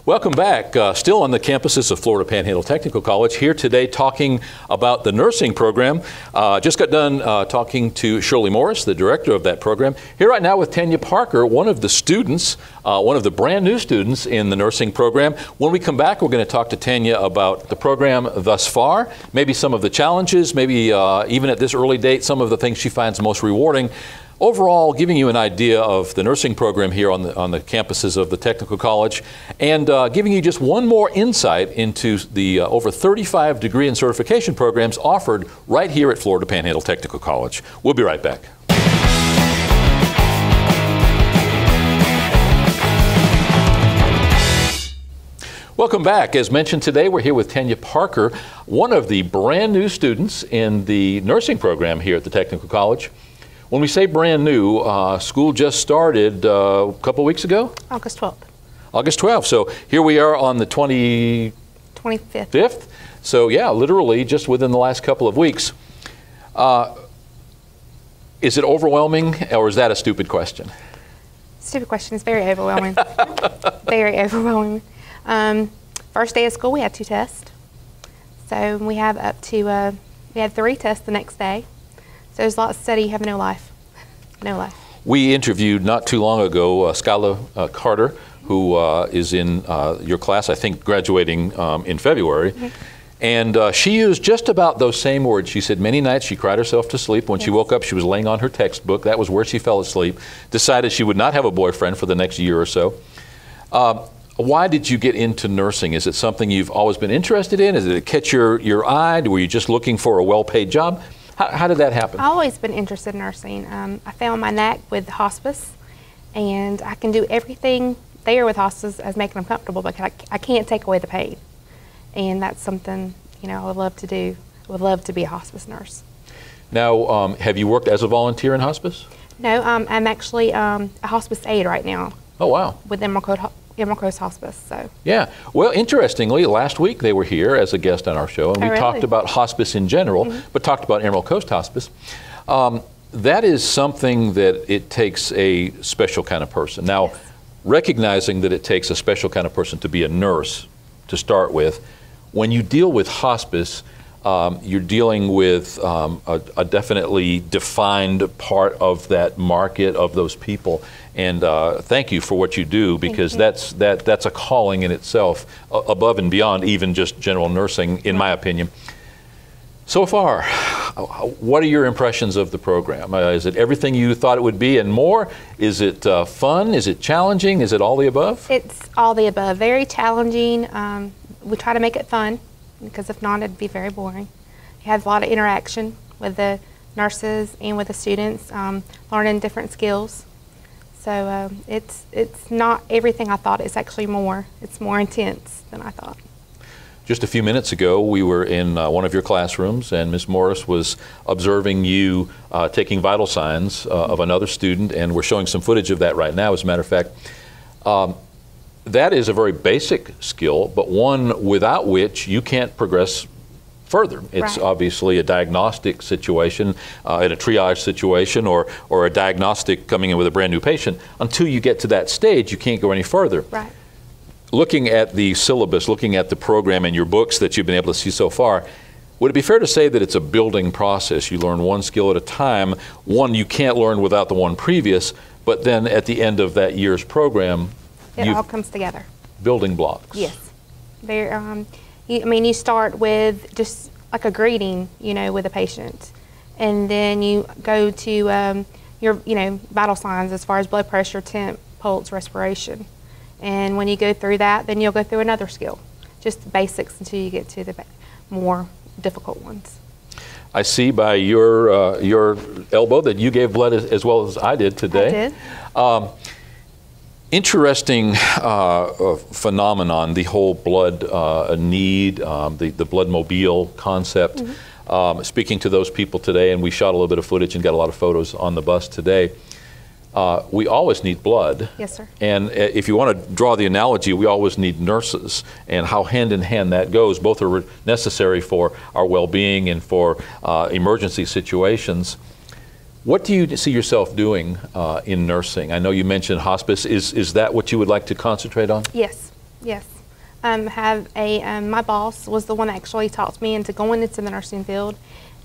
Welcome back. Still on the campuses of Florida Panhandle Technical College, here today talking about the nursing program. Just got done talking to Shirley Morris, the director of that program. Here right now with Tanya Parker, one of the students, one of the brand new students in the nursing program. When we come back, we're going to talk to Tanya about the program thus far, maybe some of the challenges, maybe even at this early date, some of the things she finds most rewarding. Overall, giving you an idea of the nursing program here on the campuses of the Technical College, and giving you just one more insight into the over 35 degree and certification programs offered right here at Florida Panhandle Technical College. We'll be right back. Welcome back. As mentioned today, we're here with Tanya Parker, one of the brand new students in the nursing program here at the Technical College. When we say brand new, school just started a couple weeks ago? August 12th. August 12th. So here we are on the 25th. So yeah, literally just within the last couple of weeks. Is it overwhelming, or is that a stupid question? Stupid question. It's very overwhelming. Very overwhelming. First day of school, we had 2 tests. So we have up to, we had 3 tests the next day. So there's lots of study, you have no life. No life. We interviewed not too long ago Skyla Carter, who is in your class, I think graduating in February. Mm-hmm. And she used just about those same words. She said many nights she cried herself to sleep. When she woke up, she was laying on her textbook. That was where she fell asleep. Decided she would not have a boyfriend for the next year or so. Why did you get into nursing? Is it something you've always been interested in? Did it catch your eye? Were you just looking for a well-paid job? How did that happen? I've always been interested in nursing. I found my knack with hospice, and I can do everything there with hospice as making them comfortable, but I can't take away the pain. And that's something, you know, I would love to do. I would love to be a hospice nurse. Now, have you worked as a volunteer in hospice? No, I'm actually a hospice aide right now. Oh, wow. With Emerald Coast Hospice. So. Yeah. Well, interestingly, last week they were here as a guest on our show, and we talked about hospice in general, but talked about Emerald Coast Hospice. That is something that it takes a special kind of person. Now, recognizing that it takes a special kind of person to be a nurse to start with, when you deal with hospice, you're dealing with a definitely defined part of that market of those people. And thank you for what you do, because that's a calling in itself, above and beyond even just general nursing, in my opinion. So far, what are your impressions of the program? Is it everything you thought it would be and more? Is it fun? Is it challenging? Is it all the above? It's all the above. Very challenging. We try to make it fun, because if not, it'd be very boring. You have a lot of interaction with the nurses and with the students, learning different skills. So it's not everything I thought. It's actually more. It's more intense than I thought. Just a few minutes ago, we were in one of your classrooms, and Ms. Morris was observing you taking vital signs of another student, and we're showing some footage of that right now, as a matter of fact. That is a very basic skill, but one without which you can't progress further. It's obviously a diagnostic situation, in a triage situation, or a diagnostic coming in with a brand new patient. Until you get to that stage, you can't go any further. Right. Looking at the syllabus, looking at the program and your books that you've been able to see so far, would it be fair to say that it's a building process? You learn one skill at a time, one you can't learn without the one previous, but then at the end of that year's program, it all comes together. Building blocks. Yes. You start with just like a greeting, with a patient, and then you go to your, vital signs as far as blood pressure, temp, pulse, respiration, and when you go through that, then you'll go through another skill, just basics until you get to the more difficult ones. I see by your elbow that you gave blood as well as I did today. I did. Interesting phenomenon, the whole blood need, the blood mobile concept. Speaking to those people today, and we shot a little bit of footage and got a lot of photos on the bus today. We always need blood. Yes, sir. And if you want to draw the analogy, we always need nurses, and how hand in hand that goes. Both are necessary for our well-being and for emergency situations. What do you see yourself doing in nursing? I know you mentioned hospice. Is that what you would like to concentrate on? Yes, yes. have a, my boss was the one that actually talked me into going into the nursing field,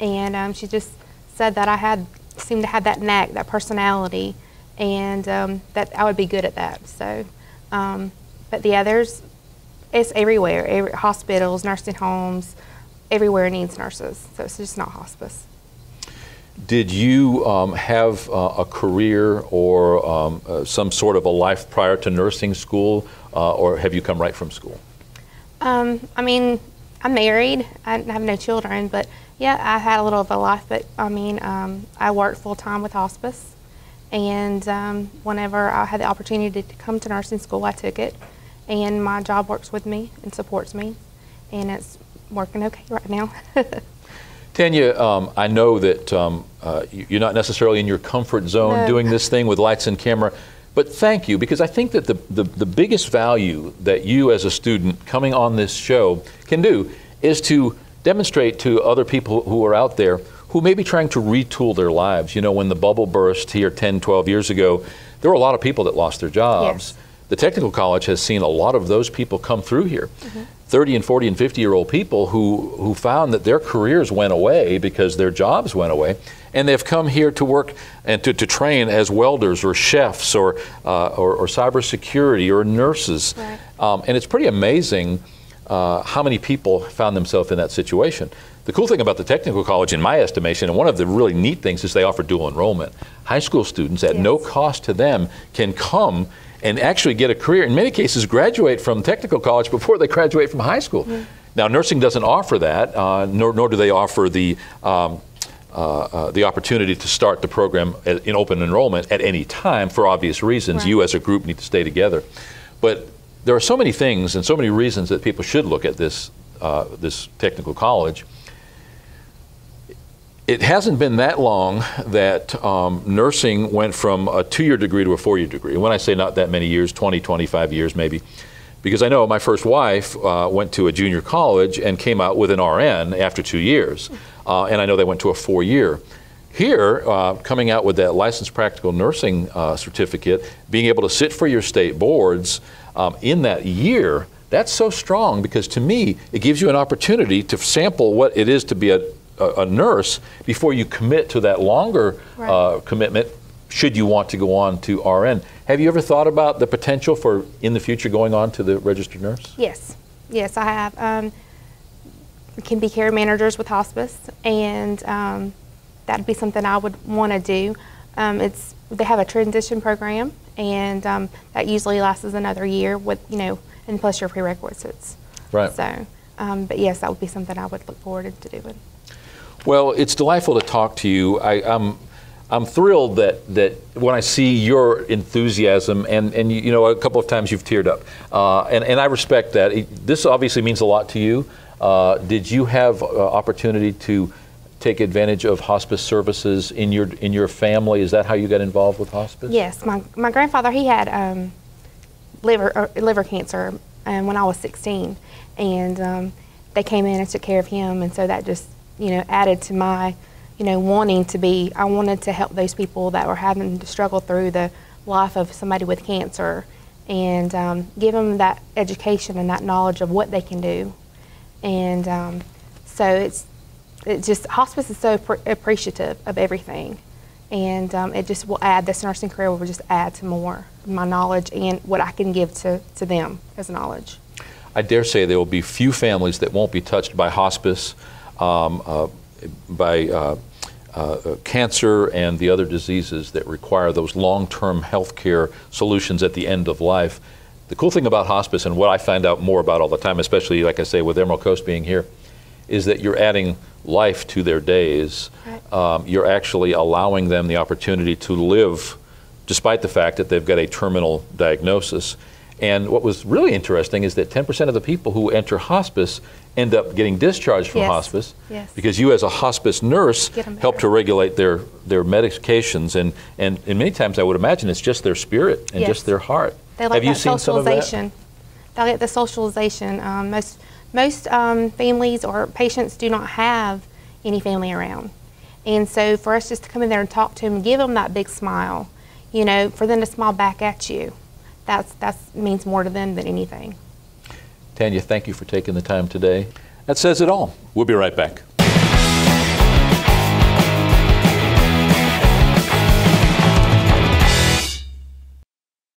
and she just said that I seemed to have that knack, that personality, and that I would be good at that. So, but the others, it's everywhere, hospitals, nursing homes, everywhere needs nurses, so it's just not hospice. Did you have a career or some sort of a life prior to nursing school, or have you come right from school? I mean, I'm married. I have no children, but yeah, I had a little of a life. But I mean, I worked full time with hospice, and whenever I had the opportunity to come to nursing school, I took it, and my job works with me and supports me, and it's working okay right now. Tanya, I know that you're not necessarily in your comfort zone doing this thing with lights and camera, but thank you, because I think that the biggest value that you as a student coming on this show can do is to demonstrate to other people who are out there who may be trying to retool their lives. You know, when the bubble burst here 10, 12 years ago, there were a lot of people that lost their jobs. Yes. The technical college has seen a lot of those people come through here. 30 and 40 and 50-year-old people who found that their careers went away because their jobs went away, and they've come here to work and to train as welders or chefs or cybersecurity or nurses. Right. And it's pretty amazing how many people found themselves in that situation. The cool thing about the technical college, in my estimation, and one of the really neat things, is they offer dual enrollment. High school students at no cost to them can come and actually get a career, in many cases graduate from technical college before they graduate from high school. Now, nursing doesn't offer that, nor do they offer the opportunity to start the program in open enrollment at any time for obvious reasons. Right. You as a group need to stay together. But there are so many things and so many reasons that people should look at this, this technical college. It hasn't been that long that nursing went from a 2-year degree to a 4-year degree. And when I say not that many years, 20, 25 years maybe, because I know my first wife went to a junior college and came out with an RN after 2 years. And I know they went to a 4-year. Here, coming out with that licensed practical nursing certificate, being able to sit for your state boards in that year, that's so strong, because to me, it gives you an opportunity to sample what it is to be a nurse before you commit to that longer commitment, should you want to go on to RN. Have you ever thought about the potential for, in the future, going on to the registered nurse? Yes. Yes, I have. Can be care managers with hospice, and that'd be something I would want to do. They have a transition program, and that usually lasts another year with, and plus your prerequisites. Right. So, but yes, that would be something I would look forward to doing. Well, it's delightful to talk to you. I'm thrilled that when I see your enthusiasm, and a couple of times you've teared up, and I respect that. This obviously means a lot to you. Did you have opportunity to take advantage of hospice services in your family? Is that how you got involved with hospice? Yes, my grandfather, he had liver cancer when I was 16, and they came in and took care of him, and so that just added to my wanting to be. I wanted to help those people that were having to struggle through the life of somebody with cancer, and give them that education and that knowledge of what they can do. And so it's just, hospice is so appreciative of everything, and it just will add, this nursing career will just add to more my knowledge and what I can give to them as knowledge. I dare say there will be few families that won't be touched by hospice, by cancer and the other diseases that require those long-term health care solutions at the end of life. The cool thing about hospice, and what I find out more about all the time, especially, like I say, with Emerald Coast being here, is that you're adding life to their days. Right. You're actually allowing them the opportunity to live despite the fact that they've got a terminal diagnosis. And what was really interesting is that 10% of the people who enter hospice end up getting discharged from hospice, because you as a hospice nurse help to regulate their medications, and many times I would imagine it's just their spirit and just their heart. They like Have you seen some of that? They'll get the socialization. Most families or patients do not have any family around, and so for us just to come in there and talk to them and give them that big smile, for them to smile back at you, that means more to them than anything. Tanya, thank you for taking the time today. That says it all. We'll be right back.